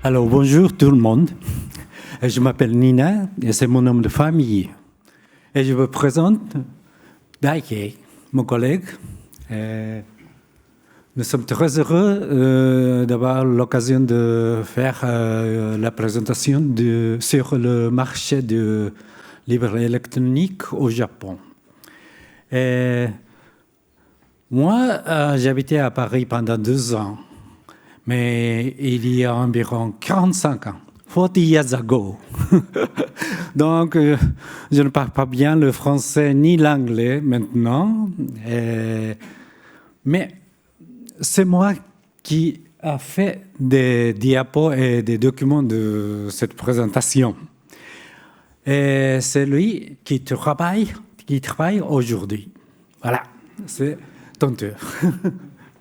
Alors, bonjour tout le monde. Je m'appelle Niina et c'est mon nom de famille. Et je vous présente Daihei, mon collègue. Nous sommes très heureux d'avoir l'occasion de faire la présentation sur le marché du livre électronique au Japon. Et moi, j'habitais à Paris pendant 2 ans. Mais il y a environ 45 ans, 40 years ago. Donc, je ne parle pas bien le français ni l'anglais maintenant. Mais c'est moi qui a fait des diapos et des documents de cette présentation. Et c'est lui qui travaille aujourd'hui. Voilà, c'est ton tour.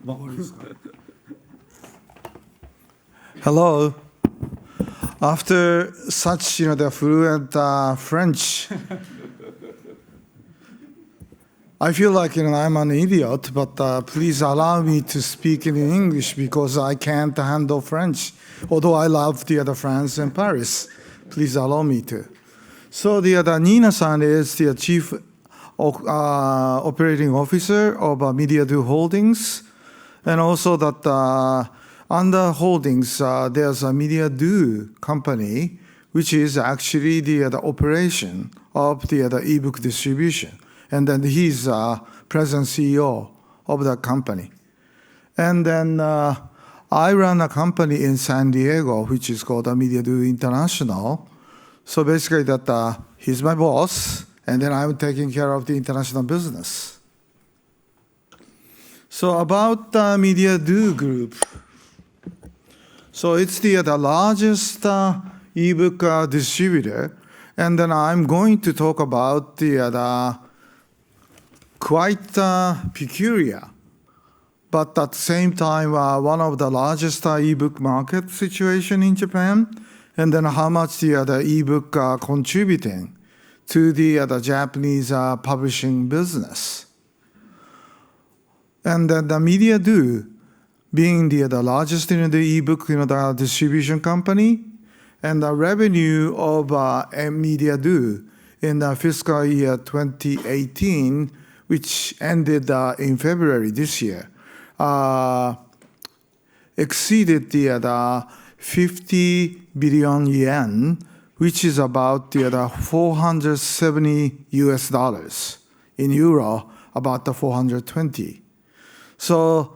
Bon. Hello. After such, the fluent French, I feel like I'm an idiot. But please allow me to speak in English because I can't handle French. Although I love the France and Paris, please allow me to. So the Niina-san is the chief operating officer of Media2 Holdings, and also that. Under Holdings, there's a Media2 company, which is actually the operation of the eBook distribution. And then he's present CEO of that company. And then I run a company in San Diego, which is called Media2 International. So basically that he's my boss, and then I'm taking care of the international business. So about Media2 Group. So it's the largest ebook distributor, and then I'm going to talk about the quite peculiar, but at the same time one of the largest ebook market situation in Japan, and then how much the ebook contributing to the Japanese publishing business, and then the Media2. Being the largest in the ebook the distribution company, and the revenue of Media2 in the fiscal year 2018, which ended in February this year, exceeded the 50 billion yen, which is about the 470 US dollars. In euro, about the 420. So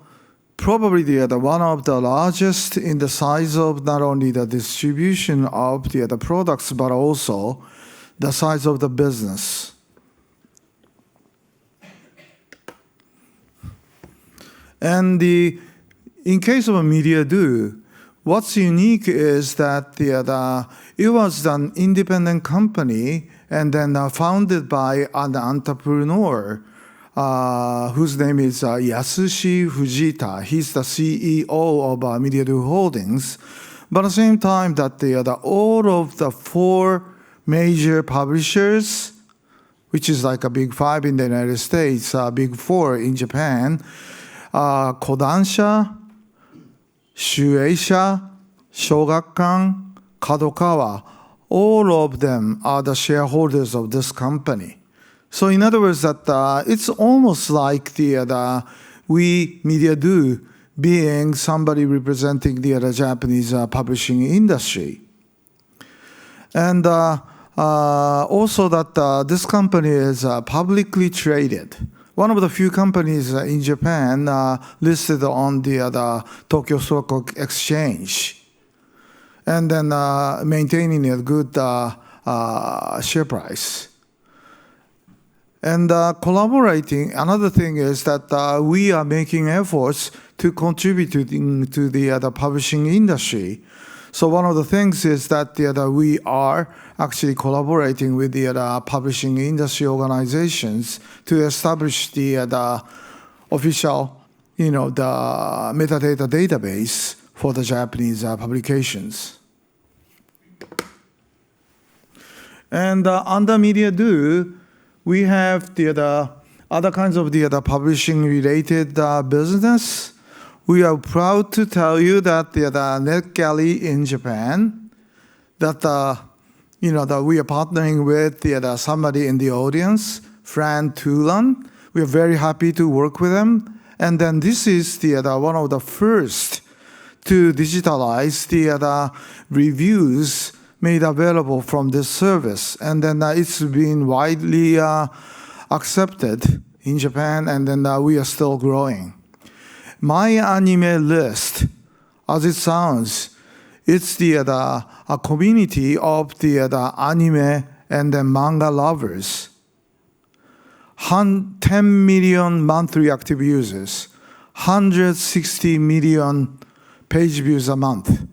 probably the one of the largest in the size of not only the distribution of the products, but also the size of the business. And in case of Media2, what's unique is that it was an independent company and then founded by an entrepreneur whose name is Yasushi Fujita. He's the CEO of Media2 Holdings. But at the same time, that all of the 4 major publishers, which is like a big 5 in the United States, big 4 in Japan, Kodansha, Shueisha, Shogakukan, Kadokawa, all of them are the shareholders of this company. So in other words, that it's almost like we Media2 being somebody representing the Japanese publishing industry. And also that this company is publicly traded. One of the few companies in Japan listed on the Tokyo Stock Exchange. And then maintaining a good share price. And collaborating, another thing is that we are making efforts to contribute to the publishing industry. So one of the things is that we are actually collaborating with the publishing industry organizations to establish the official, the metadata database for the Japanese publications. And under Media2, we have the other kinds of the publishing related business. we are proud to tell you that the NetGalley in Japan, that that we are partnering with somebody in the audience, Fran Tulan. We are very happy to work with them. And then this is one of the first to digitalize the reviews made available from this service. And then it's been widely accepted in Japan, and then we are still growing. My Anime List, as it sounds, it's a community of the anime and the manga lovers. 10 million monthly active users, 160 million page views a month.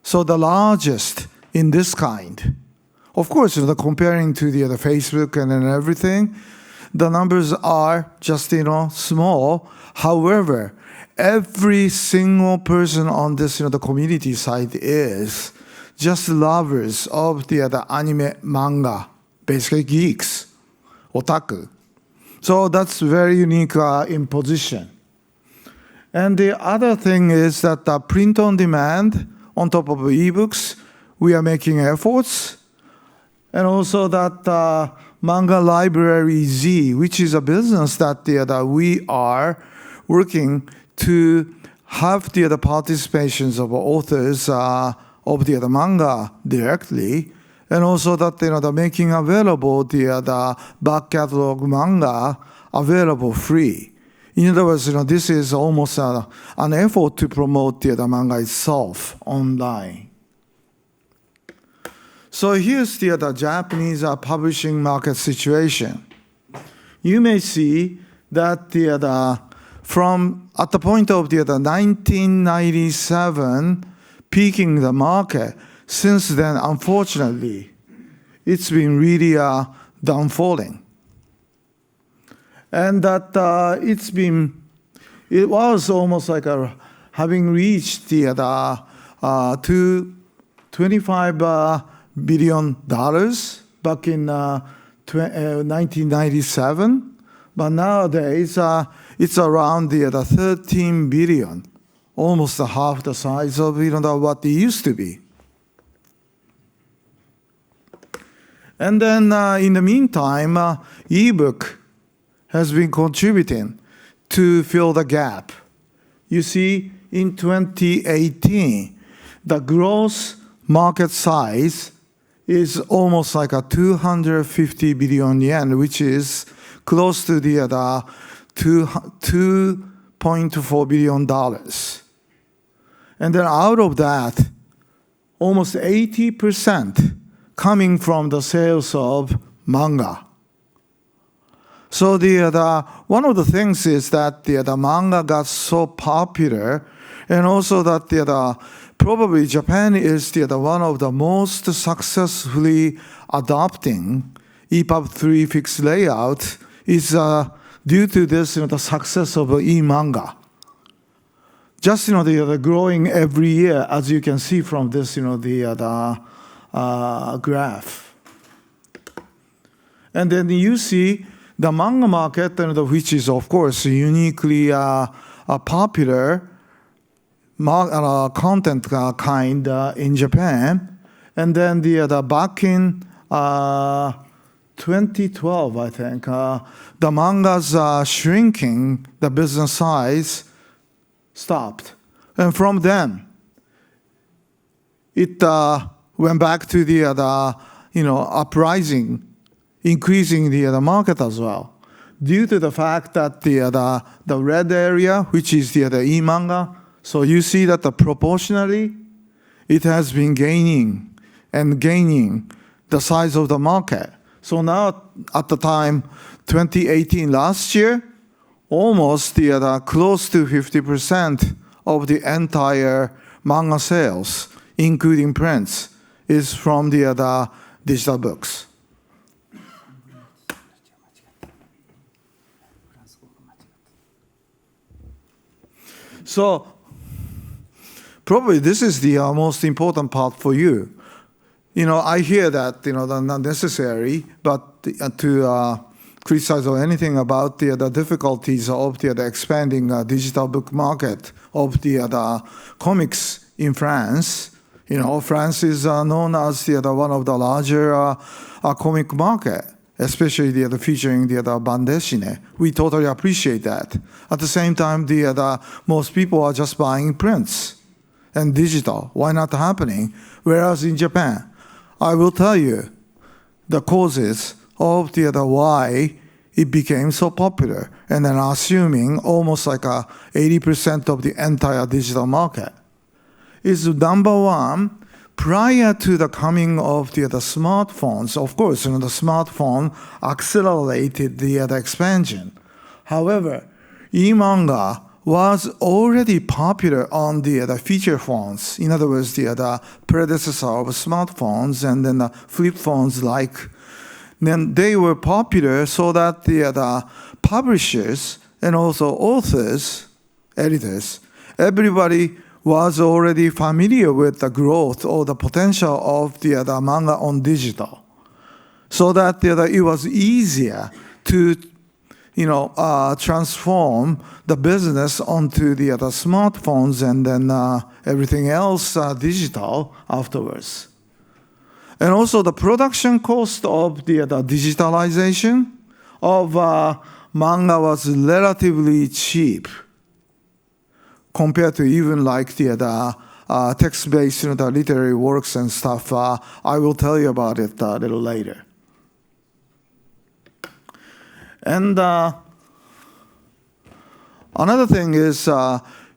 So the largest in this kind. Of course, comparing to the Facebook and everything, the numbers are just small. However, every single person on this the community site is just lovers of the anime, manga, basically geeks, otaku. So that's very unique in position. And the other thing is that the print on demand on top of eBooks, we are making efforts. And also that Manga Library Z, which is a business that we are working to have the participations of authors of the manga directly, and also that the making available the back catalog manga available free. In other words, this is almost an effort to promote the manga itself online. So here's the Japanese publishing market situation. You may see that from at the point of the 1997 peaking the market, since then, unfortunately, it's been really downfalling. And that it was almost like having reached the to $25 billion back in 1997, but nowadays it's around the 13 billion, almost half the size of what it used to be. And then in the meantime, eBook has been contributing to fill the gap. You see, in 2018, the gross market size is almost like 250 billion yen, which is close to the $2.4 billion. And then out of that, almost 80% coming from the sales of manga. So one of the things is that the manga got so popular, and also that probably Japan is one of the most successfully adopting EPUB 3 fixed layout is due to this the success of eManga. Just the growing every year, as you can see from this graph. And then you see the manga market, which is of course uniquely popular content kind in Japan. And then back in 2012, I think, the manga's shrinking, the business size stopped. And from then, it went back to the uprising, increasing the market as well, due to the fact that the red area, which is the eManga, so you see that proportionally, it has been gaining and gaining the size of the market. So now, at the time, 2018, last year, almost close to 50% of the entire manga sales, including prints, is from the digital books. So probably this is the most important part for you. I hear that not necessary, but to criticize or anything about the difficulties of the expanding digital book market of the comics in France. France is known as one of the larger comic market, especially the featuring the bande dessinée. We totally appreciate that. At the same time, most people are just buying prints and digital. Why not happening? Whereas in Japan, I will tell you the causes of the why it became so popular, and then assuming almost like 80% of the entire digital market is number one. Prior to the coming of the smartphones, of course, the smartphone accelerated the expansion. However, eManga was already popular on the feature phones. In other words, the predecessor of smartphones and then the flip phones then they were popular so that the publishers and also authors, editors, everybody was already familiar with the growth or the potential of the manga on digital, so that it was easier to transform the business onto the smartphones and then everything else digital afterwards. And also the production cost of the digitalization of manga was relatively cheap compared to even like the text-based the literary works and stuff. I will tell you about it a little later. And another thing is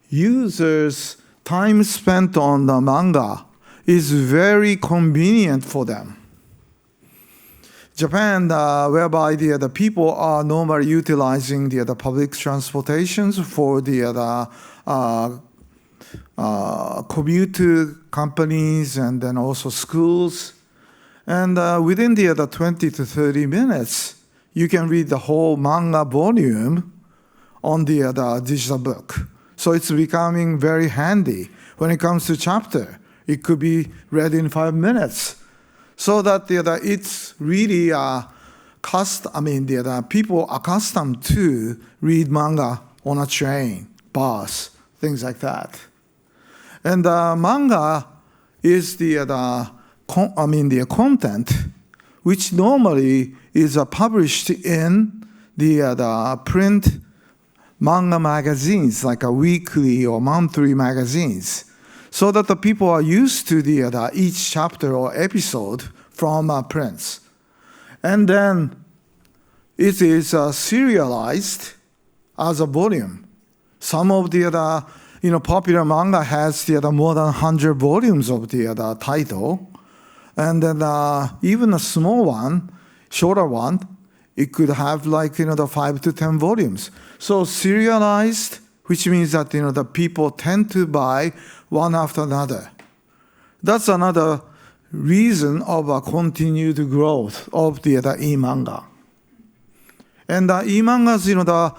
users' time spent on the manga is very convenient for them. Japan, whereby the people are normally utilizing the public transportations for the commute to companies and then also schools. And within the 20 to 30 minutes, you can read the whole manga volume on the digital book. So it's becoming very handy. When it comes to chapter, it could be read in 5 minutes. So that it's really the people accustomed to read manga on a train, bus, things like that. And manga is the content which normally is published in the print manga magazines, like a weekly or monthly magazines, so that the people are used to the each chapter or episode from prints. And then it is serialized as a volume. Some of the popular manga has the more than 100 volumes of the title. And then even a small one, shorter one, it could have like the 5 to 10 volumes. So serialized, which means that the people tend to buy one after another. That's another reason of a continued growth of the eManga. And eManga's the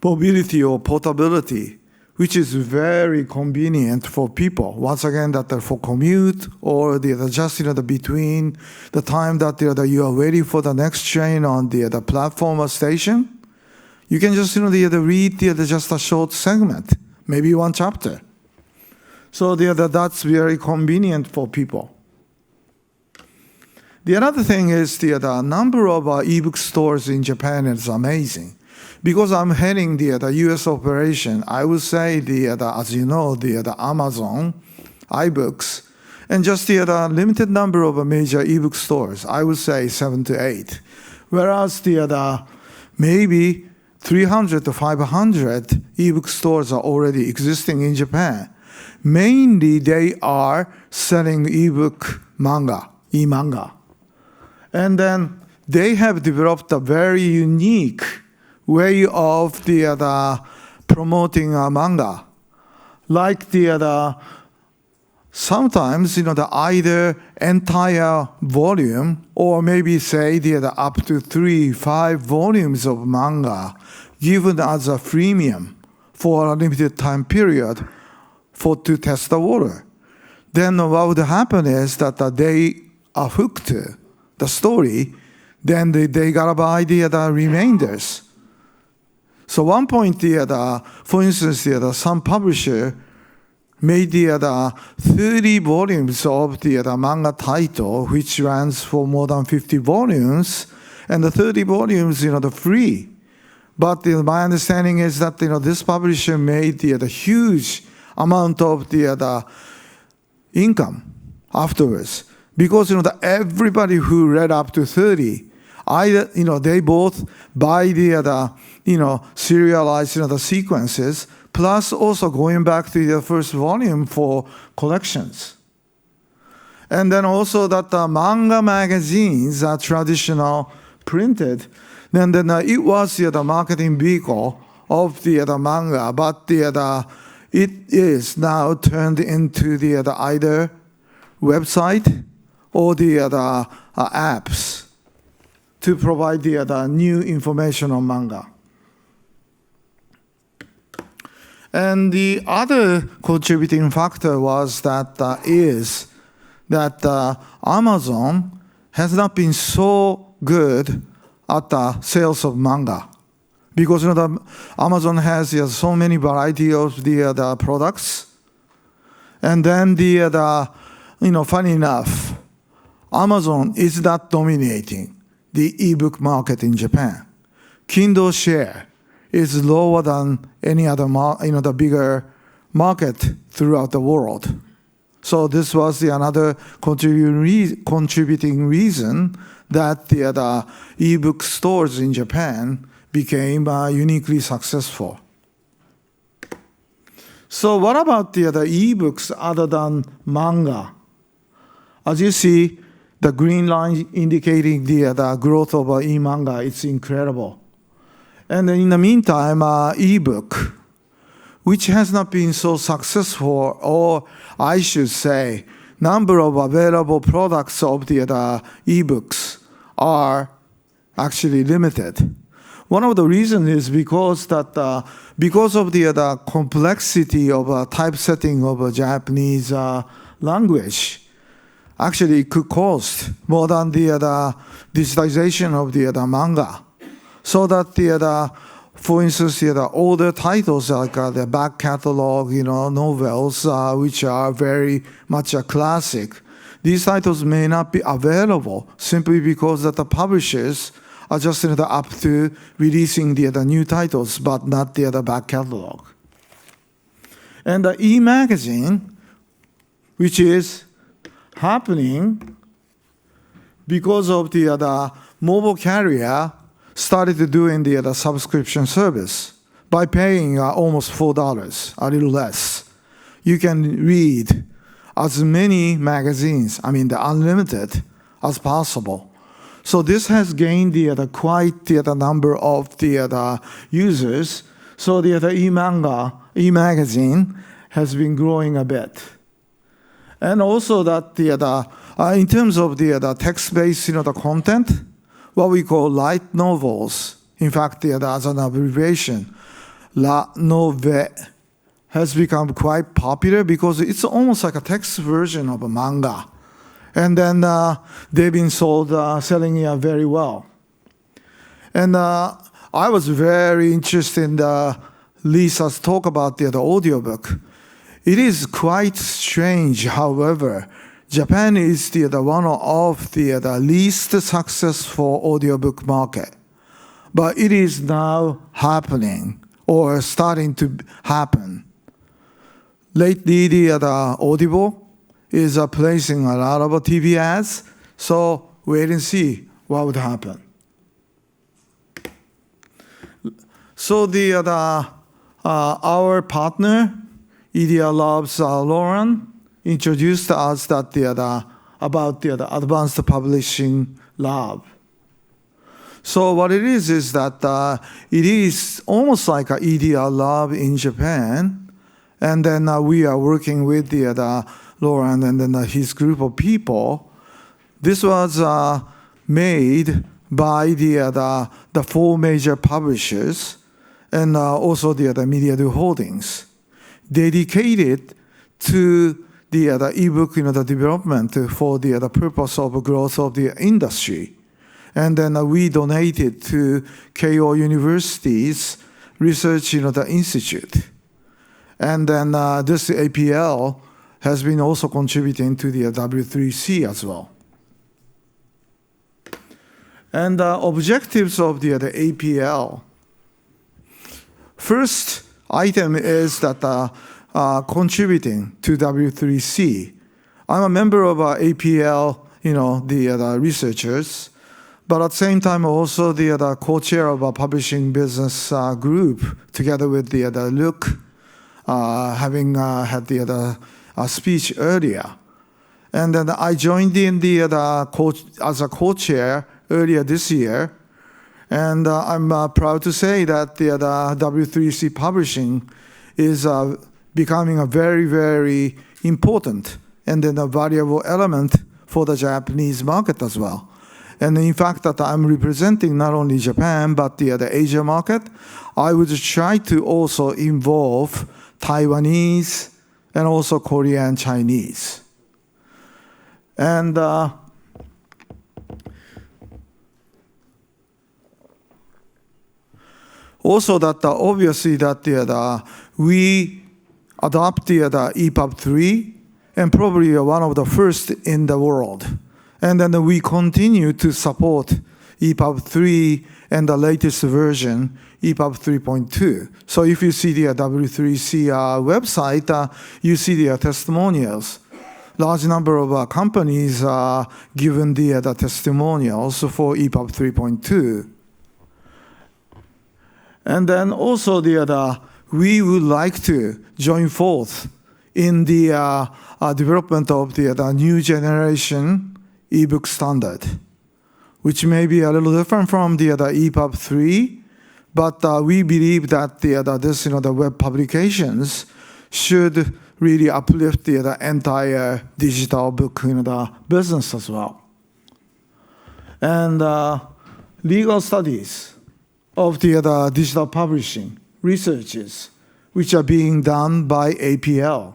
mobility or portability, which is very convenient for people. Once again, that for commute or just between the time that you are waiting for the next train on the platform or station, you can just read just a short segment, maybe one chapter. So that's very convenient for people. The other thing is the number of ebook stores in Japan is amazing. Because I'm heading the U.S. operation, I would say as you know, the Amazon, eBooks, and just the limited number of major ebook stores, I would say 7 to 8. Whereas the maybe 300 to 500 ebook stores are already existing in Japan. Mainly, they are selling ebook manga, eManga. And then they have developed a very unique way of the promoting manga. Like sometimes, the either entire volume or maybe say up to 3-5 volumes of manga given as a freemium for a limited time period to test the water. Then what would happen is that they are hooked to the story. then they gotta buy the remainders. So one point, for instance, some publisher made the 30 volumes of the manga title, which runs for more than 50 volumes, and the 30 volumes, the free. But my understanding is that this publisher made the huge amount of the income afterwards, because everybody who read up to 30, either they both buy the serialized the sequences, plus also going back to the first volume for collections. And then also that the manga magazines are traditional printed, then it was the marketing vehicle of the manga, but it is now turned into the either website or the apps to provide the new information on manga. And the other contributing factor was that Amazon has not been so good at the sales of manga, because Amazon has so many variety of the products, and then funny enough, Amazon is not dominating the ebook market in Japan. Kindle share is lower than any other, the bigger market throughout the world. So this was another contributing reason that the ebook stores in Japan became uniquely successful. So what about the ebooks other than manga? As you see, the green line indicating the growth of eManga, it's incredible. And in the meantime, eBook, which has not been so successful, or I should say, number of available products of the eBooks are actually limited. One of the reasons is because of the complexity of typesetting of Japanese language. Actually, it could cost more than the digitization of the manga. So that for instance, the older titles like the back catalog, novels, which are very much a classic, these titles may not be available simply because that the publishers are just up to releasing the new titles, but not the back catalog. And the e-magazine, which is happening because of the mobile carrier started to doing the subscription service by paying almost $4, a little less. You can read as many magazines, the unlimited, as possible. So this has gained quite the number of the users. So the eManga, e-magazine has been growing a bit. And also that in terms of the text-based the content, what we call light novels, in fact, as an abbreviation, La Nove has become quite popular because it's almost like a text version of a manga. And then they've been selling very well. And I was very interested in Lisa's talk about the audiobook. It is quite strange, however. Japan is the one of the least successful audiobook market. But it is now happening, or starting to happen. Lately, the Audible is placing a lot of TV ads, so wait and see what would happen. So our partner, EDRLab's Lauren, introduced us about the Advanced Publishing Lab. So what it is that it is almost like an EDRLab in Japan, and then we are working with the Lauren and then his group of people. This was made by the four major publishers and also the Media Do Holdings, dedicated to the ebook the development for the purpose of growth of the industry. And then we donated to Keio University's research the institute. And then this APL has been also contributing to the W3C as well. And the objectives of the APL. First item is that contributing to W3C. I'm a member of APL, the researchers, but at the same time also the co-chair of a publishing business group together with the Luke, having had the speech earlier. And then I joined in as a co-chair earlier this year. And I'm proud to say that the W3C publishing is becoming a very, very important and then a valuable element for the Japanese market as well. And in fact, that I'm representing not only Japan, but the Asia market. I would try to also involve Taiwanese and also Korean Chinese. And also that obviously that we adopt the EPUB 3 and probably one of the first in the world. And then we continue to support EPUB 3 and the latest version, EPUB 3.2. So if you see the W3C website, you see the testimonials. Large number of companies are given the testimonials for EPUB 3.2. And then also we would like to join forth in the development of the new generation eBook standard, which may be a little different from the EPUB 3, but we believe that the web publications should really uplift the entire digital book business as well. And legal studies of the digital publishing researches, which are being done by APL.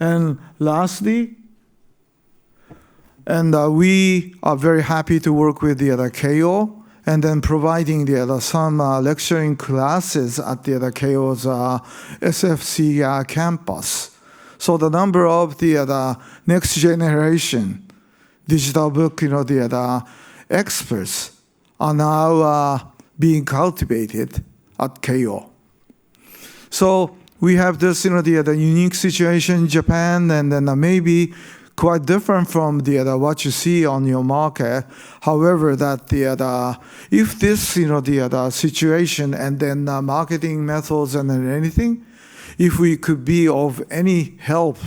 And lastly, we are very happy to work with the Keio and then providing some lecturing classes at the Keio's SFC campus. So the number of the next generation digital book, the experts are now being cultivated at Keio. So we have this, the unique situation in Japan, and then maybe quite different from what you see on your market. However, that if this, the situation and then marketing methods and then anything, if we could be of any help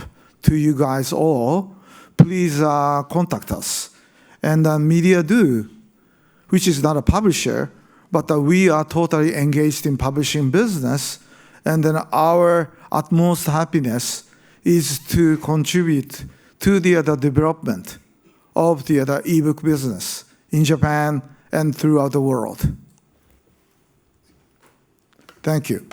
to you guys all, please contact us. And Media Do, which is not a publisher, but we are totally engaged in publishing business. And then our utmost happiness is to contribute to the development of the ebook business in Japan and throughout the world. Thank you.